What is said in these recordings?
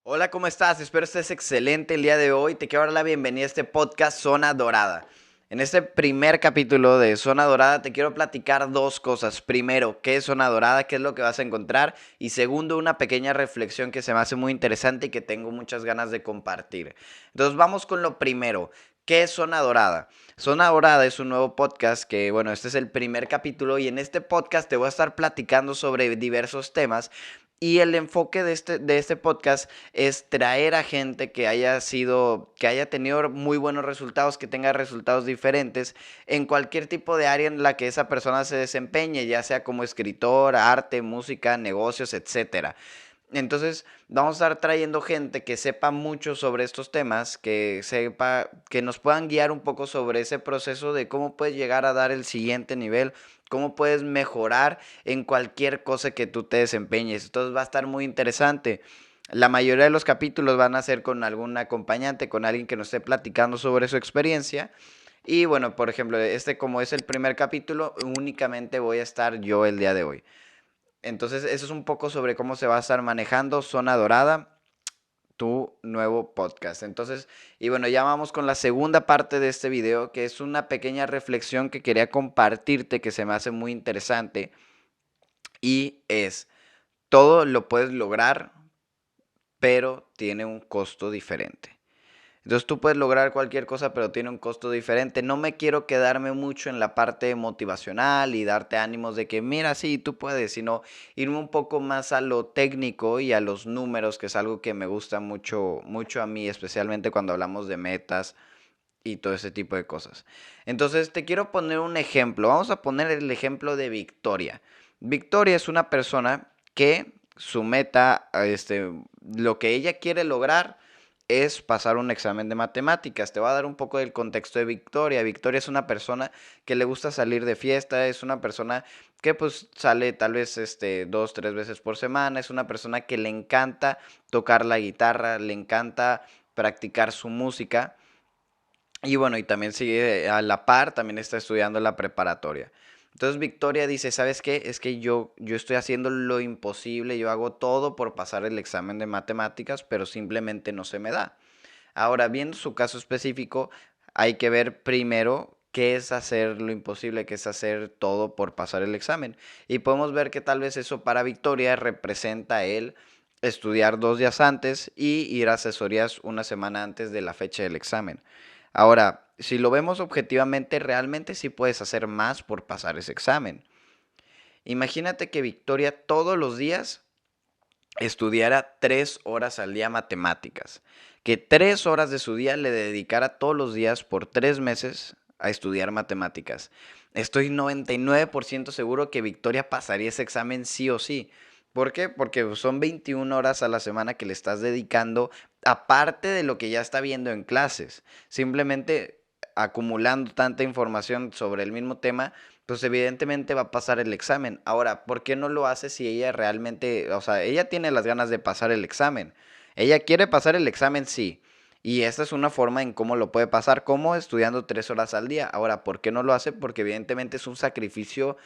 Hola, ¿cómo estás? Espero estés excelente el día de hoy. Te quiero dar la bienvenida a este podcast Zona Dorada. En este primer capítulo de Zona Dorada te quiero platicar dos cosas. Primero, ¿qué es Zona Dorada? ¿Qué es lo que vas a encontrar? Y segundo, una pequeña reflexión que se me hace muy interesante y que tengo muchas ganas de compartir. Entonces vamos con lo primero. ¿Qué es Zona Dorada? Zona Dorada es un nuevo podcast que, bueno, este es el primer capítulo y en este podcast te voy a estar platicando sobre diversos temas y el enfoque de este podcast es traer a gente que haya tenido muy buenos resultados, que tenga resultados diferentes en cualquier tipo de área en la que esa persona se desempeñe, ya sea como escritor, arte, música, negocios, etcétera. Entonces, vamos a estar trayendo gente que sepa mucho sobre estos temas, que nos puedan guiar un poco sobre ese proceso de cómo puedes llegar a dar el siguiente nivel, cómo puedes mejorar en cualquier cosa que tú te desempeñes. Entonces va a estar muy interesante. La mayoría de los capítulos van a ser con algún acompañante, con alguien que nos esté platicando sobre su experiencia. Y bueno, por ejemplo, como es el primer capítulo, únicamente voy a estar yo el día de hoy. Entonces, eso es un poco sobre cómo se va a estar manejando Zona Dorada, tu nuevo podcast. Entonces, y bueno, ya vamos con la segunda parte de este video, que es una pequeña reflexión que quería compartirte, que se me hace muy interesante, y es, todo lo puedes lograr, pero tiene un costo diferente. Entonces tú puedes lograr cualquier cosa, pero tiene un costo diferente. No me quiero quedarme mucho en la parte motivacional y darte ánimos de que, mira, sí, tú puedes, sino irme un poco más a lo técnico y a los números, que es algo que me gusta mucho, mucho a mí, especialmente cuando hablamos de metas y todo ese tipo de cosas. Entonces te quiero poner un ejemplo. Vamos a poner el ejemplo de Victoria. Victoria es una persona que su meta, lo que ella quiere lograr es pasar un examen de matemáticas. Te voy a dar un poco del contexto de Victoria. Victoria es una persona que le gusta salir de fiesta, es una persona que pues sale tal vez 2, 3 veces por semana, es una persona que le encanta tocar la guitarra, le encanta practicar su música. Y bueno, y también sigue a la par, también está estudiando la preparatoria. Entonces Victoria dice, ¿sabes qué? Es que yo estoy haciendo lo imposible, yo hago todo por pasar el examen de matemáticas, pero simplemente no se me da. Ahora, viendo su caso específico, hay que ver primero qué es hacer lo imposible, qué es hacer todo por pasar el examen. Y podemos ver que tal vez eso para Victoria representa el estudiar 2 días antes y ir a asesorías una semana antes de la fecha del examen. Ahora, si lo vemos objetivamente, realmente sí puedes hacer más por pasar ese examen. Imagínate que Victoria todos los días estudiara 3 horas al día matemáticas, que 3 horas de su día le dedicara todos los días por 3 meses a estudiar matemáticas. Estoy 99% seguro que Victoria pasaría ese examen sí o sí. ¿Por qué? Porque son 21 horas a la semana que le estás dedicando, aparte de lo que ya está viendo en clases. Simplemente acumulando tanta información sobre el mismo tema, pues evidentemente va a pasar el examen. Ahora, ¿por qué no lo hace si ella realmente, o sea, ella tiene las ganas de pasar el examen? Ella quiere pasar el examen, sí. Y esta es una forma en cómo lo puede pasar, como estudiando 3 horas al día. Ahora, ¿por qué no lo hace? Porque evidentemente es un sacrificio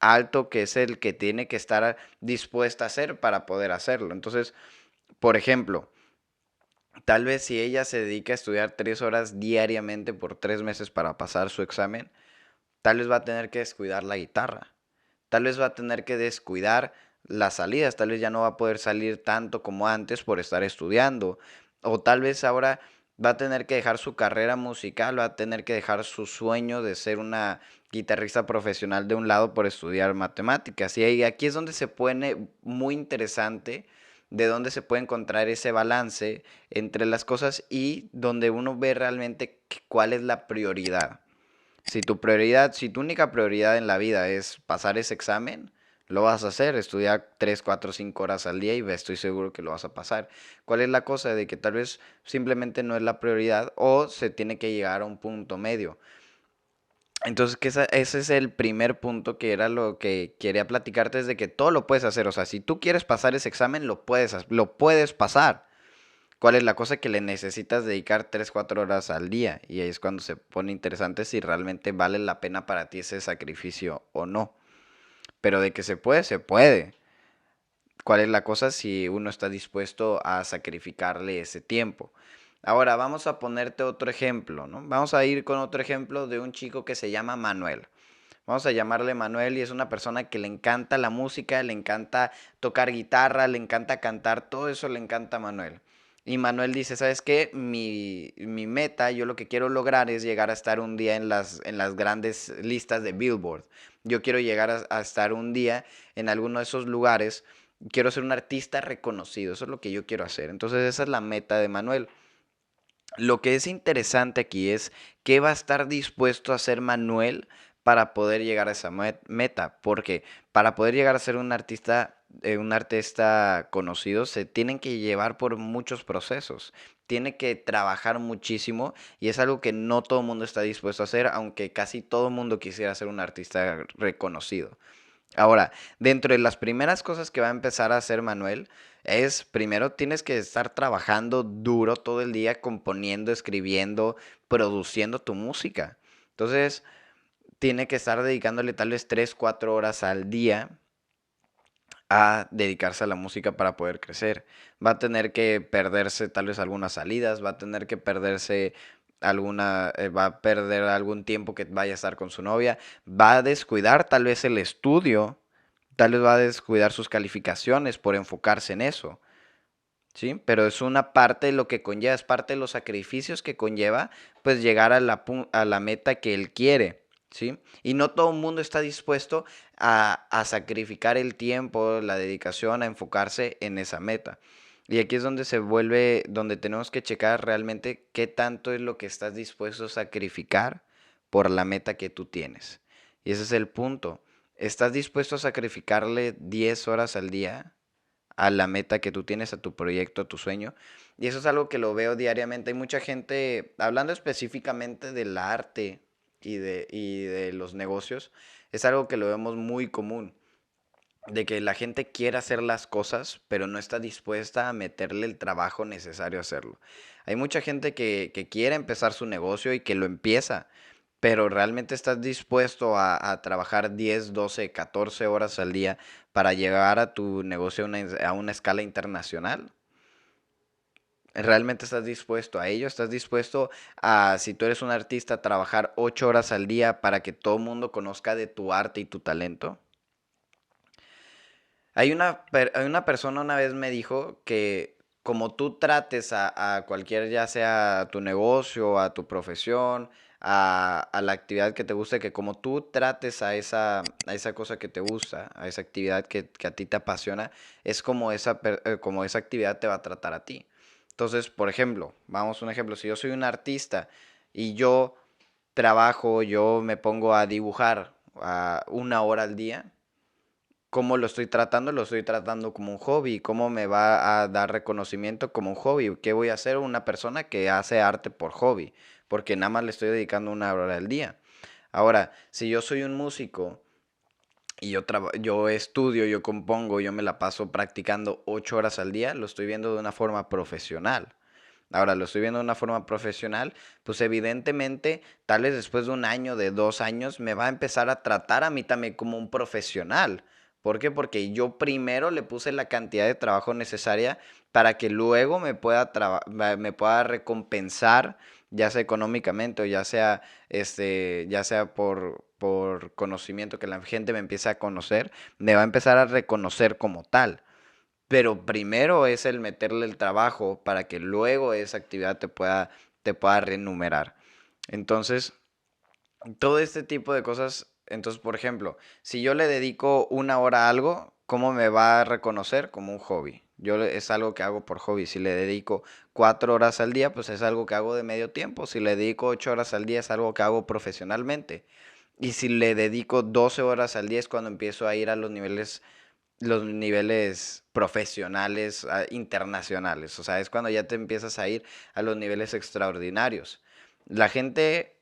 alto que es el que tiene que estar dispuesta a hacer para poder hacerlo. Entonces, por ejemplo, tal vez si ella se dedica a estudiar 3 horas diariamente por 3 meses para pasar su examen, tal vez va a tener que descuidar la guitarra. Tal vez va a tener que descuidar las salidas, tal vez ya no va a poder salir tanto como antes por estar estudiando. O tal vez ahora va a tener que dejar su carrera musical, va a tener que dejar su sueño de ser una guitarrista profesional de un lado por estudiar matemáticas. Y aquí es donde se pone muy interesante, de dónde se puede encontrar ese balance entre las cosas y donde uno ve realmente cuál es la prioridad. Si tu única prioridad en la vida es pasar ese examen, lo vas a hacer, estudiar 3, 4, 5 horas al día y estoy seguro que lo vas a pasar. ¿Cuál es la cosa? De que tal vez simplemente no es la prioridad o se tiene que llegar a un punto medio. Entonces, ese es el primer punto que era lo que quería platicarte, es de que todo lo puedes hacer. O sea, si tú quieres pasar ese examen, lo puedes pasar. ¿Cuál es la cosa? Que le necesitas dedicar 3 4 horas al día? Y ahí es cuando se pone interesante si realmente vale la pena para ti ese sacrificio o no. Pero de que se puede, se puede. ¿Cuál es la cosa? Si uno está dispuesto a sacrificarle ese tiempo. Ahora, vamos a ponerte otro ejemplo, ¿no? Vamos a ir con otro ejemplo de un chico que se llama Manuel. Vamos a llamarle Manuel y es una persona que le encanta la música, le encanta tocar guitarra, le encanta cantar, todo eso le encanta a Manuel. Y Manuel dice, ¿sabes qué? Mi meta, yo lo que quiero lograr es llegar a estar un día en las grandes listas de Billboard. Yo quiero llegar a estar un día en alguno de esos lugares. Quiero ser un artista reconocido, eso es lo que yo quiero hacer. Entonces esa es la meta de Manuel. Lo que es interesante aquí es qué va a estar dispuesto a hacer Manuel para poder llegar a esa meta, porque para poder llegar a ser un artista conocido, se tienen que llevar por muchos procesos, tiene que trabajar muchísimo y es algo que no todo el mundo está dispuesto a hacer, aunque casi todo el mundo quisiera ser un artista reconocido. Ahora, dentro de las primeras cosas que va a empezar a hacer Manuel es, primero tienes que estar trabajando duro todo el día, componiendo, escribiendo, produciendo tu música. Entonces, tiene que estar dedicándole tal vez 3, 4 horas al día a dedicarse a la música para poder crecer. Va a tener que perderse tal vez algunas salidas, va a tener que perderse va a perder algún tiempo que vaya a estar con su novia, va a descuidar tal vez el estudio, tal vez va a descuidar sus calificaciones por enfocarse en eso, ¿sí? Pero es una parte de lo que conlleva, es parte de los sacrificios que conlleva, pues llegar a a la meta que él quiere, ¿sí? Y no todo el mundo está dispuesto a sacrificar el tiempo, la dedicación, a enfocarse en esa meta. Y aquí es donde se vuelve, donde tenemos que checar realmente qué tanto es lo que estás dispuesto a sacrificar por la meta que tú tienes. Y ese es el punto. ¿Estás dispuesto a sacrificarle 10 horas al día a la meta que tú tienes, a tu proyecto, a tu sueño? Y eso es algo que lo veo diariamente. Hay mucha gente, hablando específicamente del arte y de los negocios, es algo que lo vemos muy común, de que la gente quiere hacer las cosas, pero no está dispuesta a meterle el trabajo necesario a hacerlo. Hay mucha gente que quiere empezar su negocio y que lo empieza, pero realmente estás dispuesto a trabajar 10, 12, 14 horas al día para llegar a tu negocio a una escala internacional. ¿Realmente estás dispuesto a ello? ¿Estás dispuesto a, si tú eres un artista, trabajar 8 horas al día para que todo el mundo conozca de tu arte y tu talento? Hay una persona una vez me dijo que como tú trates a cualquier, ya sea tu negocio, a tu profesión, a la actividad que te guste, que como tú trates a esa cosa que te gusta, a esa actividad que a ti te apasiona, es como como esa actividad te va a tratar a ti. Entonces, por ejemplo, vamos a un ejemplo, si yo soy un artista y yo trabajo, yo me pongo a dibujar a 1 hora al día, ¿cómo lo estoy tratando? Lo estoy tratando como un hobby. ¿Cómo me va a dar reconocimiento como un hobby? ¿Qué voy a hacer una persona que hace arte por hobby? Porque nada más le estoy dedicando 1 hora al día. Ahora, si yo soy un músico y yo estudio, yo compongo, yo me la paso practicando 8 horas al día, lo estoy viendo de una forma profesional. Ahora lo estoy viendo de una forma profesional, pues evidentemente, tal vez después de 1 año, de 2 años, me va a empezar a tratar a mí también como un profesional. ¿Por qué? Porque yo primero le puse la cantidad de trabajo necesaria para que luego me pueda recompensar, ya sea económicamente o ya sea por conocimiento, que la gente me empiece a conocer, me va a empezar a reconocer como tal. Pero primero es el meterle el trabajo para que luego esa actividad te pueda remunerar. Entonces, todo este tipo de cosas, entonces, por ejemplo, si yo le dedico 1 hora a algo, ¿cómo me va a reconocer? Como un hobby. Es algo que hago por hobby. Si le dedico 4 horas al día, pues es algo que hago de medio tiempo. Si le dedico 8 horas al día, es algo que hago profesionalmente. Y si le dedico 12 horas al día es cuando empiezo a ir a los niveles profesionales, internacionales. O sea, es cuando ya te empiezas a ir a los niveles extraordinarios. La gente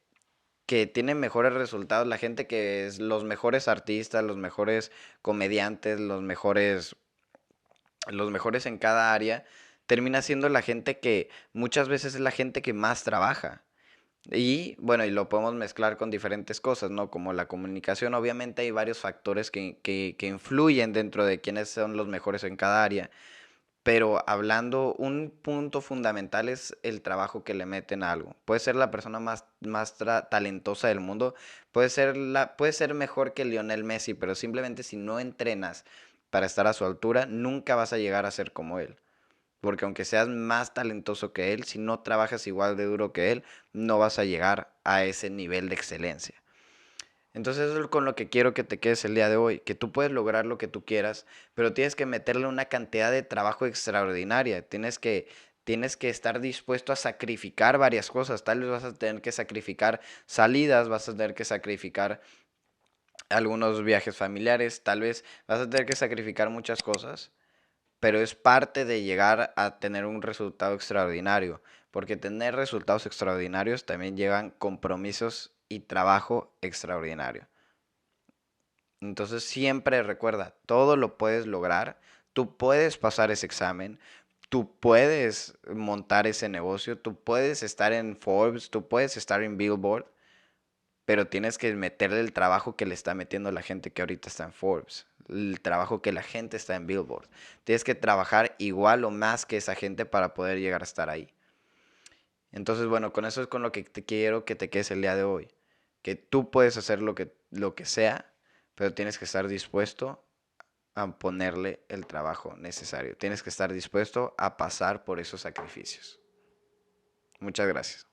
que tiene mejores resultados, la gente que es los mejores artistas, los mejores comediantes, los mejores en cada área, termina siendo la gente que muchas veces es la gente que más trabaja. Y bueno, y lo podemos mezclar con diferentes cosas, ¿no? Como la comunicación, obviamente hay varios factores que influyen dentro de quiénes son los mejores en cada área, pero hablando, un punto fundamental es el trabajo que le meten a algo. Puede ser la persona más talentosa del mundo, puede ser mejor que Lionel Messi, pero simplemente si no entrenas para estar a su altura, nunca vas a llegar a ser como él. Porque aunque seas más talentoso que él, si no trabajas igual de duro que él, no vas a llegar a ese nivel de excelencia. Entonces eso es con lo que quiero que te quedes el día de hoy, que tú puedes lograr lo que tú quieras, pero tienes que meterle una cantidad de trabajo extraordinaria, tienes que estar dispuesto a sacrificar varias cosas, tal vez vas a tener que sacrificar salidas, vas a tener que sacrificar algunos viajes familiares, tal vez vas a tener que sacrificar muchas cosas, pero es parte de llegar a tener un resultado extraordinario, porque tener resultados extraordinarios también llevan compromisos y trabajo extraordinario. Entonces siempre recuerda, todo lo puedes lograr, tú puedes pasar ese examen, tú puedes montar ese negocio, tú puedes estar en Forbes, tú puedes estar en Billboard, pero tienes que meterle el trabajo que le está metiendo la gente que ahorita está en Forbes, el trabajo que la gente está en Billboard. Tienes que trabajar igual o más que esa gente para poder llegar a estar ahí. Entonces, bueno, con eso es con lo que te quiero que te quedes el día de hoy. Que tú puedes hacer lo que sea, pero tienes que estar dispuesto a ponerle el trabajo necesario. Tienes que estar dispuesto a pasar por esos sacrificios. Muchas gracias.